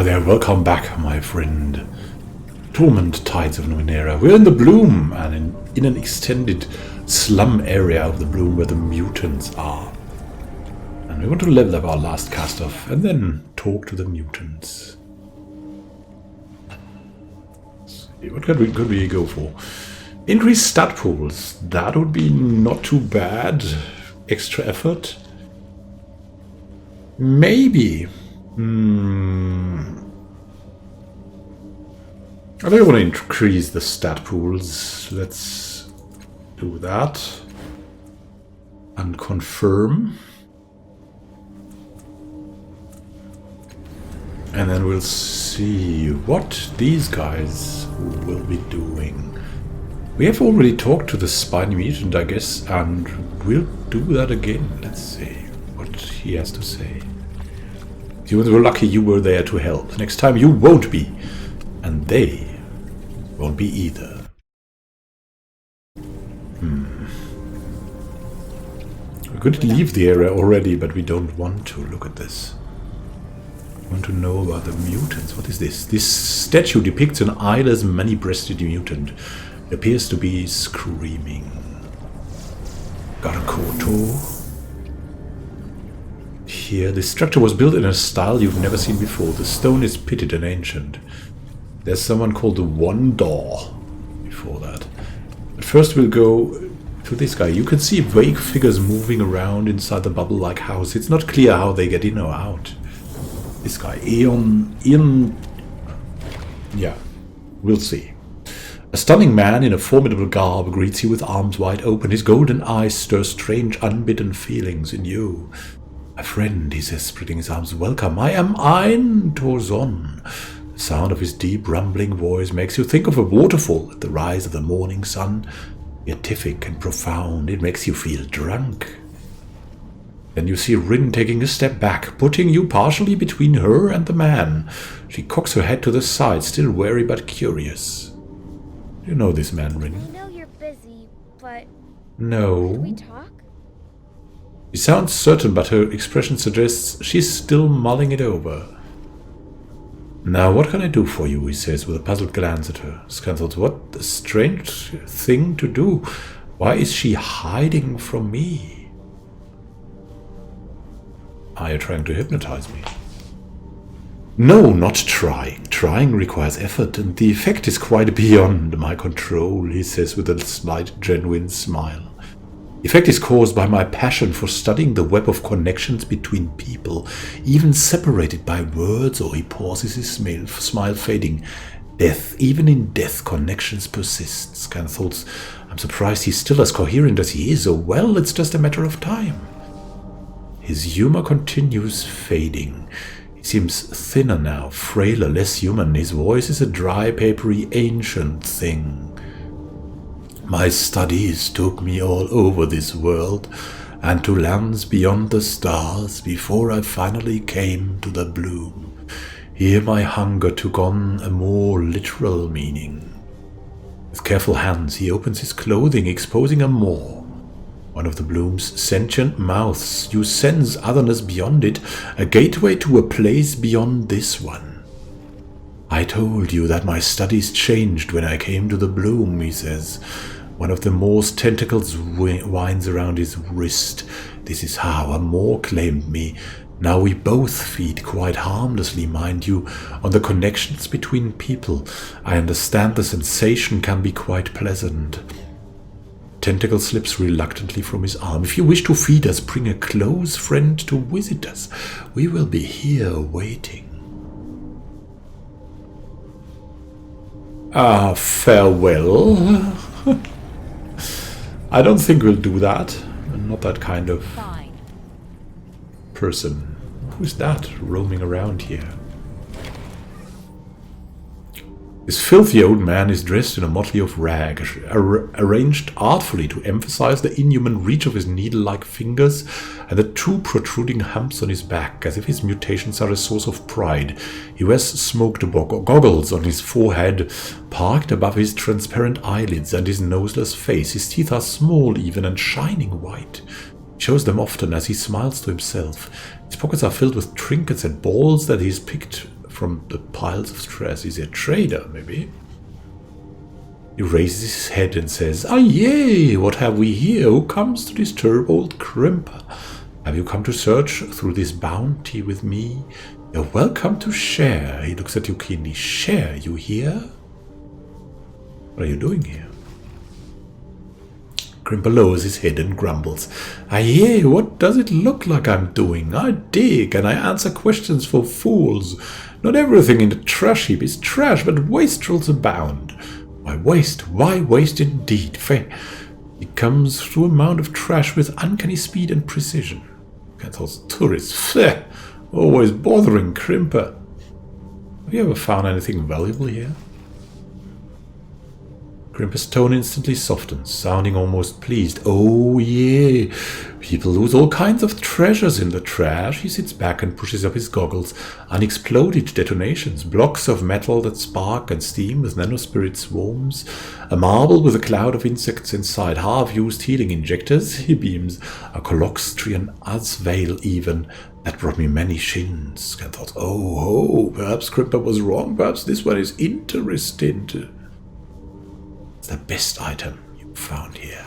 Ah, there, welcome back, my friend. Torment tides of Numenera. We're in the Bloom, and in an extended slum area of the Bloom where the mutants are. And we want to level up our last cast off, and then talk to the mutants. Let's see, what could we go for? Increase stat pools. That would be not too bad. Extra effort. Maybe. I don't want to increase the stat pools. Let's do that. And confirm. And then we'll see what these guys will be doing. We have already talked to the spiny mutant, I guess, and we'll do that again. Let's see what he has to say. You were lucky you were there to help. Next time you won't be. And they won't be either. We could leave the area already, but we don't want to. Look at this. We want to know about the mutants. What is this? This statue depicts an eyeless, many-breasted mutant. It appears to be screaming. Got a koto. Here, this structure was built in a style you've never seen before. The stone is pitted and ancient. There's someone called the One Door before that. But first we'll go to this guy. You can see vague figures moving around inside the bubble-like house. It's not clear how they get in or out. This guy, Ian... Yeah, we'll see. A stunning man in a formidable garb greets you with arms wide open. His golden eyes stir strange, unbidden feelings in you. My friend, he says, spreading his arms, welcome. I am Ein Torzon. The sound of his deep, rumbling voice makes you think of a waterfall at the rise of the morning sun. Beatific and profound, it makes you feel drunk. Then you see Rin taking a step back, putting you partially between her and the man. She cocks her head to the side, still wary but curious. You know this man, Rin? I know you're busy, but... No. Could we talk? She sounds certain, but her expression suggests she's still mulling it over. Now, what can I do for you, he says, with a puzzled glance at her. Scan thoughts, what a strange thing to do. Why is she hiding from me? Are you trying to hypnotize me? No, not trying. Trying requires effort, and the effect is quite beyond my control, he says with a slight, genuine smile. The effect is caused by my passion for studying the web of connections between people, even separated by words, or he pauses, his smile fading. Death, even in death, connections persist. Scan thoughts, I'm surprised he's still as coherent as he is, or well, it's just a matter of time. His humor continues fading. He seems thinner now, frailer, less human. His voice is a dry, papery, ancient thing. My studies took me all over this world and to lands beyond the stars before I finally came to the Bloom. Here my hunger took on a more literal meaning. With careful hands he opens his clothing, exposing a maw. One of the Bloom's sentient mouths. You sense otherness beyond it, a gateway to a place beyond this one. I told you that my studies changed when I came to the Bloom, he says. One of the Maaw's tentacles winds around his wrist. This is how a Maaw claimed me. Now we both feed, quite harmlessly, mind you, on the connections between people. I understand the sensation can be quite pleasant. Tentacle slips reluctantly from his arm. If you wish to feed us, bring a close friend to visit us. We will be here waiting. Farewell. I don't think we'll do that. I'm not that kind of person. Who's that roaming around here? This filthy old man is dressed in a motley of rags, arranged artfully to emphasize the inhuman reach of his needle-like fingers and the two protruding humps on his back, as if his mutations are a source of pride. He wears smoked goggles on his forehead, parked above his transparent eyelids and his noseless face. His teeth are small even and shining white. He shows them often as he smiles to himself. His pockets are filled with trinkets and balls that he's picked from the piles of trash. Is he a trader, maybe? He raises his head and says, "Ah, yea, what have we here? Who comes to disturb old Crimper? Have you come to search through this bounty with me? You're welcome to share." He looks at you keenly. "Share, you hear? What are you doing here?" Crimper lowers his head and grumbles. "Ah, yea, what does it look like I'm doing? I dig, and I answer questions for fools. Not everything in the trash heap is trash, but wastrels abound. Why waste? Why waste indeed? Fair. He comes through a mound of trash with uncanny speed and precision. Get those tourists. Fair. Always bothering Crimper. Have you ever found anything valuable here?" Crimper's tone instantly softens, sounding almost pleased. "Oh, yeah. People lose all kinds of treasures in the trash." He sits back and pushes up his goggles. "Unexploded detonations, blocks of metal that spark and steam with nanospirit swarms, a marble with a cloud of insects inside, half-used healing injectors," he beams, "a Coloxtrian Azvale even. That brought me many shins." I thought, oh, perhaps Crimper was wrong. Perhaps this one is interested. It's the best item you found here.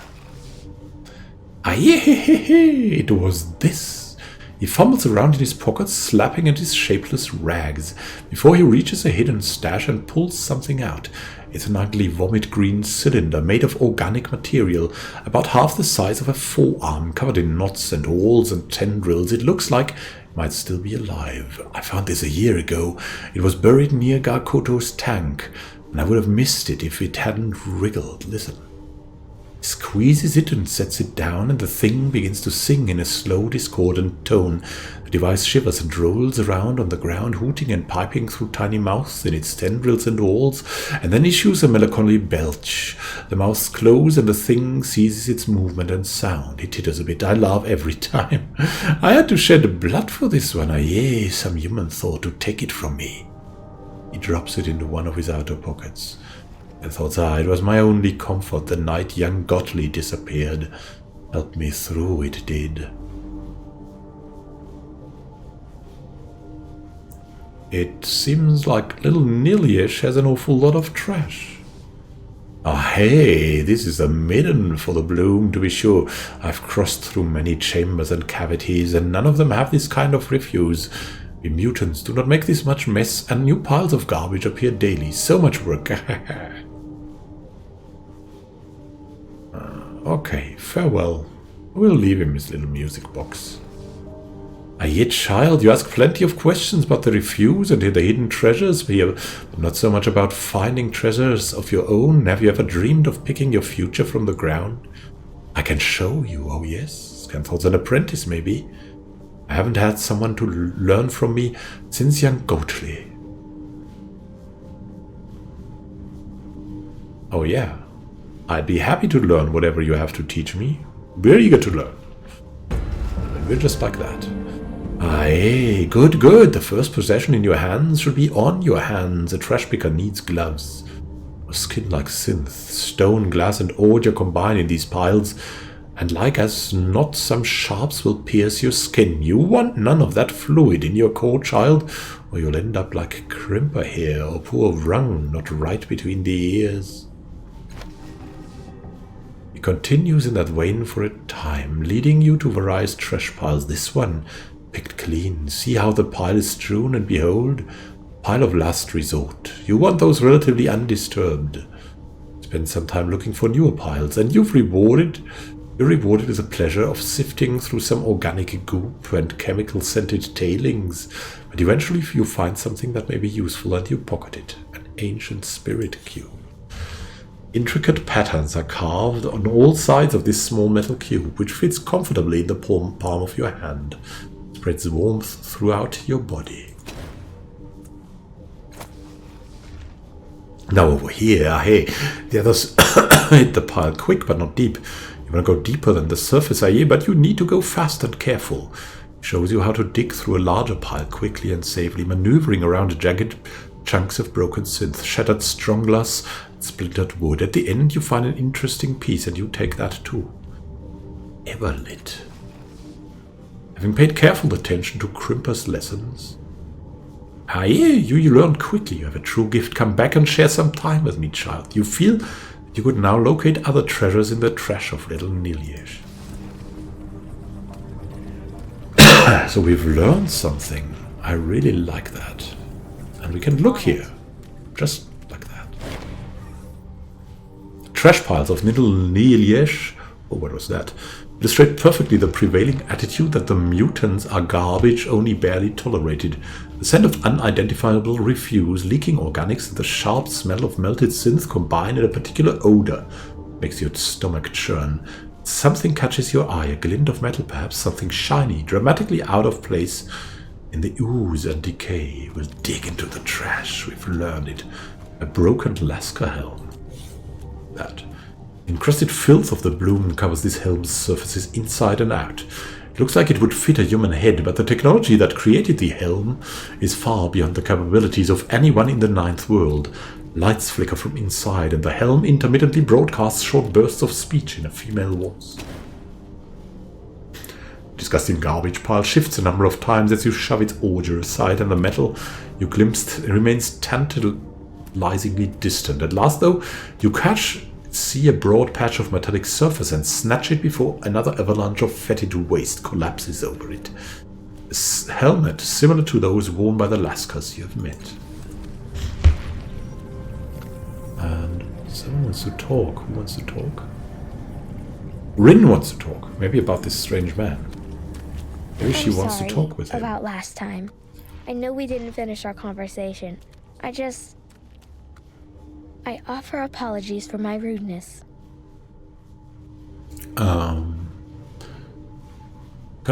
"Ah, yeah, it was this." He fumbles around in his pockets, slapping at his shapeless rags, before he reaches a hidden stash and pulls something out. It's an ugly vomit-green cylinder made of organic material, about half the size of a forearm, covered in knots and awls and tendrils. It looks like it might still be alive. "I found this a year ago. It was buried near Garkoto's tank, and I would have missed it if it hadn't wriggled. Listen." He squeezes it and sets it down, and the thing begins to sing in a slow, discordant tone. The device shivers and rolls around on the ground, hooting and piping through tiny mouths in its tendrils and awls, and then issues a melancholy belch. The mouths close, and the thing ceases its movement and sound. It titters a bit. I laugh every time. "I had to shed blood for this one. Yea, some human thought to take it from me." He drops it into one of his outer pockets. I thought, it was my only comfort the night young Gottlieb disappeared. Helped me through, it did. It seems like little Niliesh has an awful lot of trash. "Ah, hey, this is a midden for the bloom, to be sure. I've crossed through many chambers and cavities, and none of them have this kind of refuse. We mutants do not make this much mess, and new piles of garbage appear daily. So much work." Okay, farewell. We'll leave him his little music box. "Ah, yet, child, you ask plenty of questions about the refuse and the hidden treasures here, but not so much about finding treasures of your own. Have you ever dreamed of picking your future from the ground? I can show you. Oh, yes. Scanthol's an apprentice, maybe. I haven't had someone to learn from me since young Gottlieb." "Oh, yeah. I'd be happy to learn whatever you have to teach me. We're eager to learn." And we're just like that. Aye, good, good. The first possession in your hands should be on your hands. A trash picker needs gloves. A skin like synth, stone, glass, and audio combine in these piles, and like as not, some sharps will pierce your skin. You want none of that fluid in your core, child, or you'll end up like Crimper here, or poor Rung, not right between the ears. He continues in that vein for a time, leading you to various trash piles. This one, picked clean. See how the pile is strewn, and behold, pile of last resort. You want those relatively undisturbed. Spend some time looking for newer piles, and you're rewarded with the pleasure of sifting through some organic goop and chemical-scented tailings. But eventually you find something that may be useful, and you pocket it. An ancient spirit cube. Intricate patterns are carved on all sides of this small metal cube, which fits comfortably in the palm of your hand. Spreads warmth throughout your body. Now over here, hey, the others hit the pile quick but not deep. You want to go deeper than the surface, but you need to go fast and careful. It shows you how to dig through a larger pile quickly and safely, maneuvering around jagged chunks of broken synth, shattered strong glass, splintered wood. At the end you find an interesting piece, and you take that too. Everlit. Having paid careful attention to Crimper's lessons, Ah, yeah, you learned quickly. You have a true gift. Come back and share some time with me, child. You feel that you could now locate other treasures in the trash of little Niliesh. So we've learned something. I really like that. And we can look here. Just like that. Trash piles of little Niliesh. Oh, what was that? Illustrate perfectly the prevailing attitude that the mutants are garbage only barely tolerated. The scent of unidentifiable refuse, leaking organics, and the sharp smell of melted synth combine in a particular odor. Makes your stomach churn. Something catches your eye, a glint of metal perhaps, something shiny, dramatically out of place in the ooze and decay. We'll dig into the trash, we've learned it. A broken Lasker helm. That. Encrusted filth of the bloom covers this helm's surfaces inside and out. It looks like it would fit a human head, but the technology that created the helm is far beyond the capabilities of anyone in the Ninth World. Lights flicker from inside, and the helm intermittently broadcasts short bursts of speech in a female voice. Disgusting garbage pile shifts a number of times as you shove its ordure aside, and the metal you glimpsed remains tantalizingly distant. At last, though, you see a broad patch of metallic surface and snatch it before another avalanche of fetid waste collapses over it. A helmet similar to those worn by the Laskers you have met. And someone wants to talk. Who wants to talk? Rin wants to talk. Maybe about this strange man. Maybe she wants to talk with him. About last time. I know we didn't finish our conversation. I offer apologies for my rudeness. Can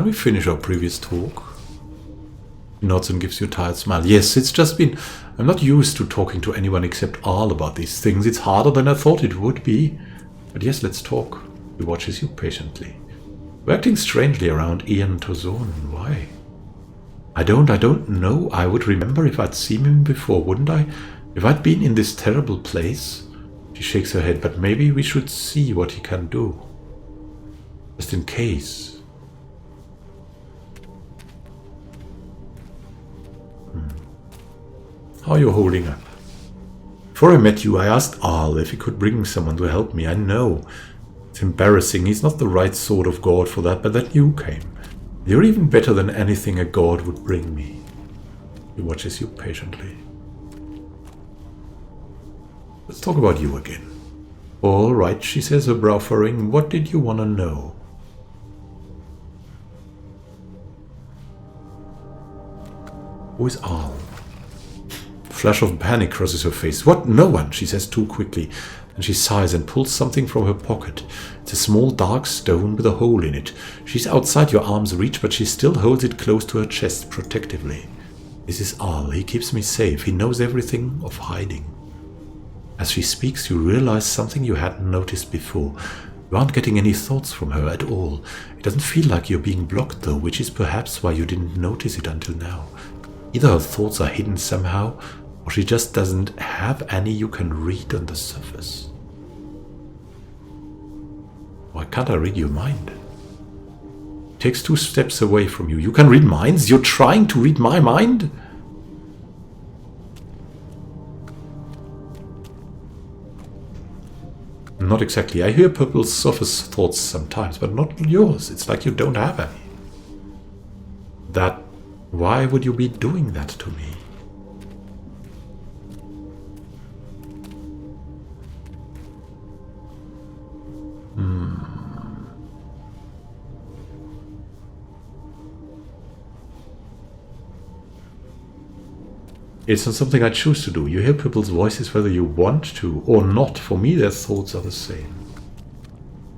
we finish our previous talk? He nods and gives you a tired smile. Yes, it's just been... I'm not used to talking to anyone except Arl about these things. It's harder than I thought it would be. But yes, let's talk. He watches you patiently. We're acting strangely around Ian Tozorn. Why? I don't know. I would remember if I'd seen him before, wouldn't I? If I'd been in this terrible place. She shakes her head, but maybe we should see what he can do. Just in case. How are you holding up? Before I met you, I asked Arl if he could bring someone to help me. I know. It's embarrassing. He's not the right sort of god for that, but then you came. You're even better than anything a god would bring me. He watches you patiently. Let's talk about you again. All right, she says, her brow furrowing. What did you want to know? Who is Arl? A flash of panic crosses her face. What? No one, she says too quickly. And she sighs and pulls something from her pocket. It's a small dark stone with a hole in it. She's outside your arm's reach, but she still holds it close to her chest protectively. This is Arl. He keeps me safe. He knows everything of hiding. As she speaks, you realize something you hadn't noticed before. You aren't getting any thoughts from her at all. It doesn't feel like you're being blocked, though, which is perhaps why you didn't notice it until now. Either her thoughts are hidden somehow, or she just doesn't have any you can read on the surface. Why can't I read your mind? It takes 2 steps away from you. You can read minds? You're trying to read my mind? Not exactly. I hear purple surface thoughts sometimes, but not yours. It's like you don't have any. Why would you be doing that to me? It's not something I choose to do. You hear people's voices whether you want to or not. For me, their thoughts are the same.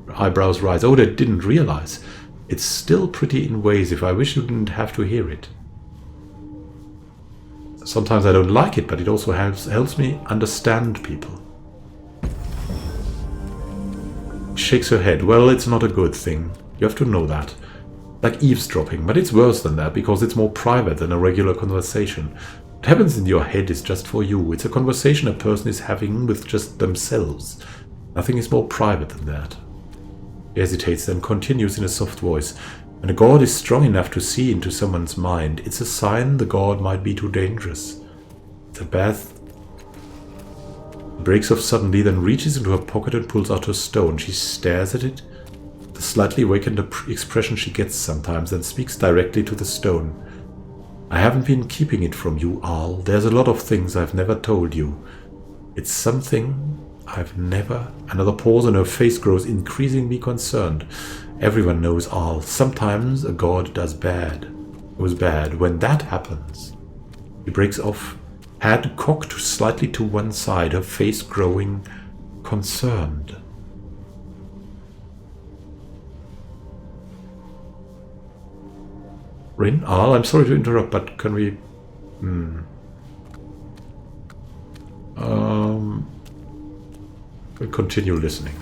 Her eyebrows rise. Oh, they didn't realize. It's still pretty invasive. I wish you didn't have to hear it. Sometimes I don't like it, but it also helps me understand people. She shakes her head. Well, it's not a good thing. You have to know that. Like eavesdropping, but it's worse than that because it's more private than a regular conversation. What happens in your head is just for you. It's a conversation a person is having with just themselves. Nothing is more private than that. He hesitates, then continues in a soft voice. When a god is strong enough to see into someone's mind, it's a sign the god might be too dangerous. The bath breaks off suddenly, then reaches into her pocket and pulls out her stone. She stares at it, the slightly awakened expression she gets sometimes, and speaks directly to the stone. I haven't been keeping it from you, Al. There's a lot of things I've never told you. It's something I've never... Another pause and her face grows increasingly concerned. Everyone knows, Al. Sometimes a god goes bad. When that happens, he breaks off, head cocked slightly to one side, her face growing concerned. Rin? Al, I'm sorry to interrupt, but can we... We'll continue listening.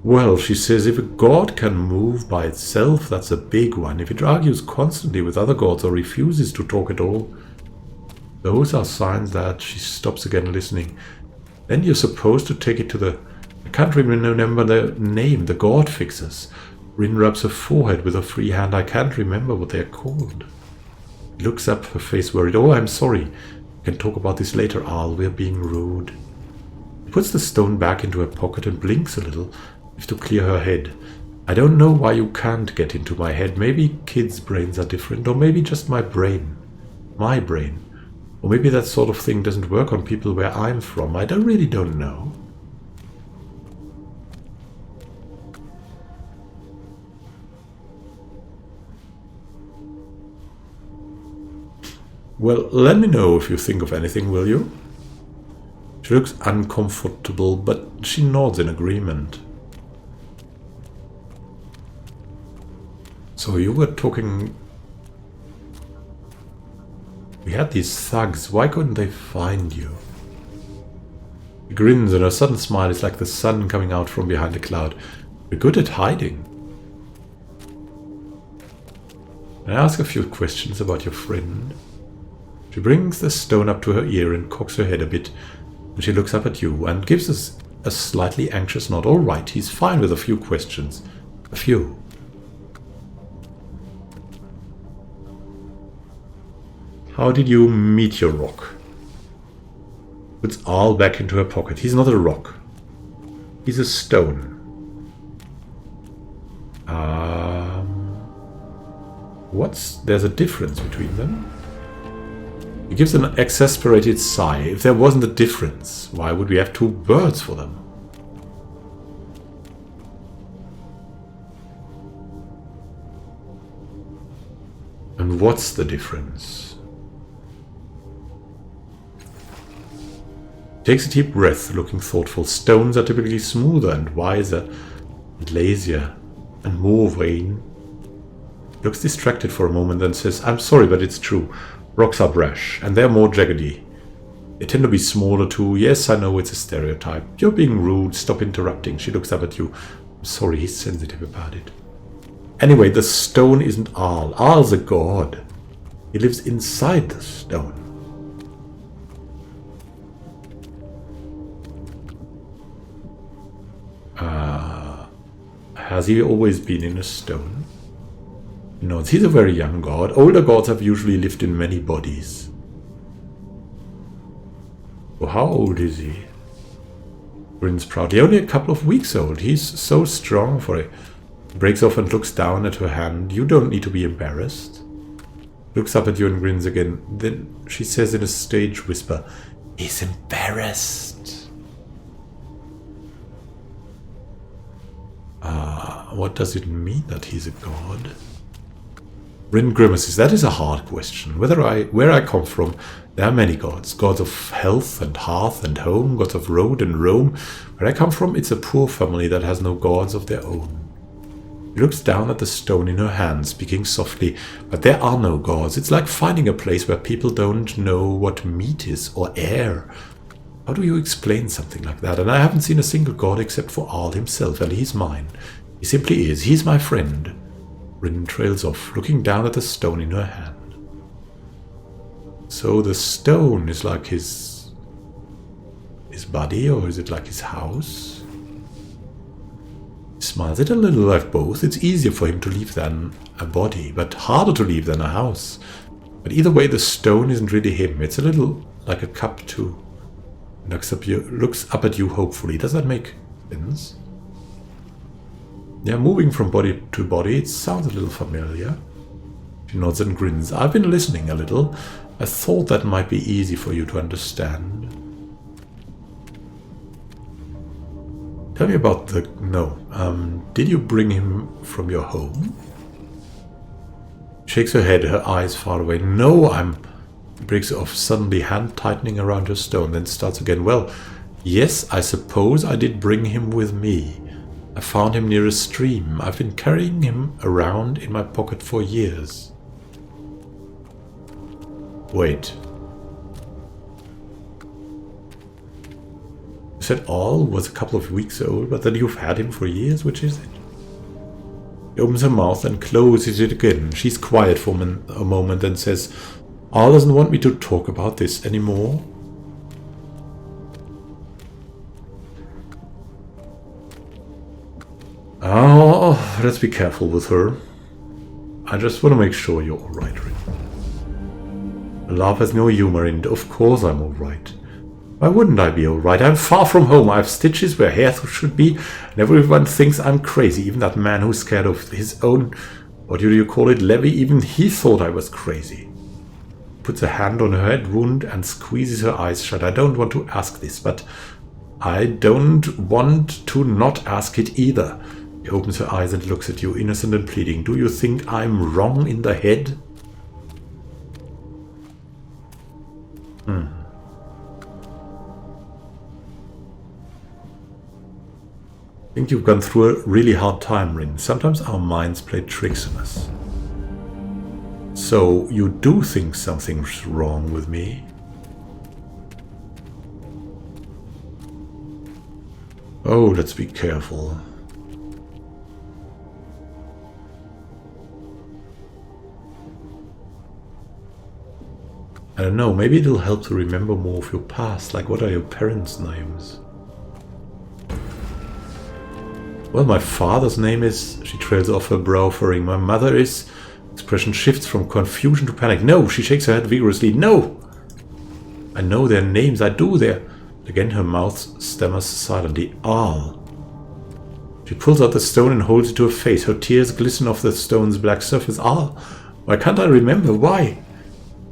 Well, she says, if a god can move by itself, that's a big one. If it argues constantly with other gods or refuses to talk at all, those are signs that... She stops again listening. Then you're supposed to take it to the... I can't remember the name, the god fixers. Rin rubs her forehead with her free hand. I can't remember what they're called. She looks up, her face worried. Oh, I'm sorry. We can talk about this later, Al. We're being rude. She puts the stone back into her pocket and blinks a little, as if to clear her head. I don't know why you can't get into my head. Maybe kids' brains are different, or maybe just my brain. My brain. Or maybe that sort of thing doesn't work on people where I'm from. I really don't know. Well, let me know if you think of anything, will you? She looks uncomfortable, but she nods in agreement. So you were talking... We had these thugs. Why couldn't they find you? She grins, and her sudden smile is like the sun coming out from behind a cloud. You're good at hiding. I ask a few questions about your friend. She brings the stone up to her ear and cocks her head a bit, and she looks up at you and gives us a slightly anxious nod. All right, he's fine with a few questions. A few. How did you meet your rock? Puts Al back into her pocket. He's not a rock. He's a stone. There's a difference between them? He gives an exasperated sigh. If there wasn't a difference, why would we have two birds for them? And what's the difference? He takes a deep breath, looking thoughtful. Stones are typically smoother and wiser, and lazier, and more vain. He looks distracted for a moment and says, I'm sorry, but it's true. Rocks are brash, and they're more jaggedy. They tend to be smaller too. Yes, I know it's a stereotype. You're being rude. Stop interrupting. She looks up at you. I'm sorry, he's sensitive about it. Anyway, the stone isn't Al. Al's a god. He lives inside the stone. Has he always been in a stone? No, he's a very young god. Older gods have usually lived in many bodies. Oh, how old is he? Grins proudly. Only a couple of weeks old. He's so strong for it. Breaks off and looks down at her hand. You don't need to be embarrassed. Looks up at you and grins again. Then she says in a stage whisper, he's embarrassed. What does it mean that he's a god? Rin grimaces. That is a hard question. Where I come from, there are many gods. Gods of health and hearth and home, gods of road and Rome. Where I come from, it's a poor family that has no gods of their own. She looks down at the stone in her hand, speaking softly. But there are no gods. It's like finding a place where people don't know what meat is or air. How do you explain something like that? And I haven't seen a single god except for Al himself, and he's mine. He simply is. He's my friend. Rin trails off, looking down at the stone in her hand. So the stone is like his body, or is it like his house? He smiles. It's a little like both. It's easier for him to leave than a body, but harder to leave than a house. But either way, the stone isn't really him. It's a little like a cup too. Looks up at you hopefully. Does that make sense? Yeah, moving from body to body, it sounds a little familiar. She nods and grins. I've been listening a little. I thought that might be easy for you to understand. Tell me about the... No. Did you bring him from your home? Shakes her head, her eyes far away. No, breaks off suddenly, hand tightening around her stone, then starts again. Well, yes, I suppose I did bring him with me. I found him near a stream. I've been carrying him around in my pocket for years. Wait. You said All was a couple of weeks old, but that you've had him for years? Which is it? She opens her mouth and closes it again. She's quiet for a moment and says, All doesn't want me to talk about this anymore. Oh, let's be careful with her. I just want to make sure you're alright, Rin. Love has no humor in it. Of course I'm alright. Why wouldn't I be alright? I'm far from home. I have stitches where hair should be, and everyone thinks I'm crazy. Even that man who's scared of his own, what do you call it, levy? Even he thought I was crazy. Puts a hand on her head wound and squeezes her eyes shut. I don't want to ask this, but I don't want to not ask it either. She opens her eyes and looks at you, innocent and pleading. Do you think I'm wrong in the head? I think you've gone through a really hard time, Rin. Sometimes our minds play tricks on us. So, you do think something's wrong with me? Oh, let's be careful. I don't know, maybe it'll help to remember more of your past, like what are your parents' names? Well, my father's name is... She trails off her brow, furrowing. My mother is... Expression shifts from confusion to panic. No, she shakes her head vigorously. No! I know their names, I do their... Again her mouth stammers silently. Al. She pulls out the stone and holds it to her face. Her tears glisten off the stone's black surface. Al, why can't I remember? Why?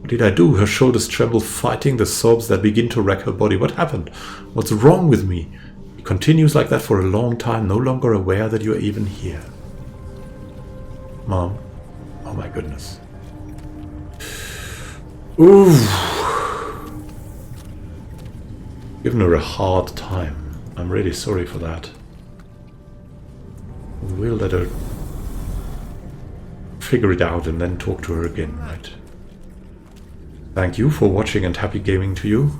What did I do? Her shoulders tremble, fighting the sobs that begin to rack her body. What happened? What's wrong with me? It continues like that for a long time, no longer aware that you're even here. Mom. Oh my goodness. Ooh. Given her a hard time. I'm really sorry for that. We'll let her figure it out and then talk to her again, right? Thank you for watching and happy gaming to you.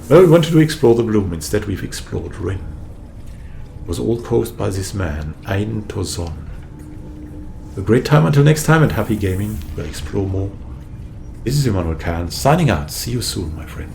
Well, we wanted to explore the bloom. Instead, we've explored Rin. It was all caused by this man, Ein Tozon. A great time until next time and happy gaming. We'll explore more. This is Immanuel Khan signing out. See you soon, my friend.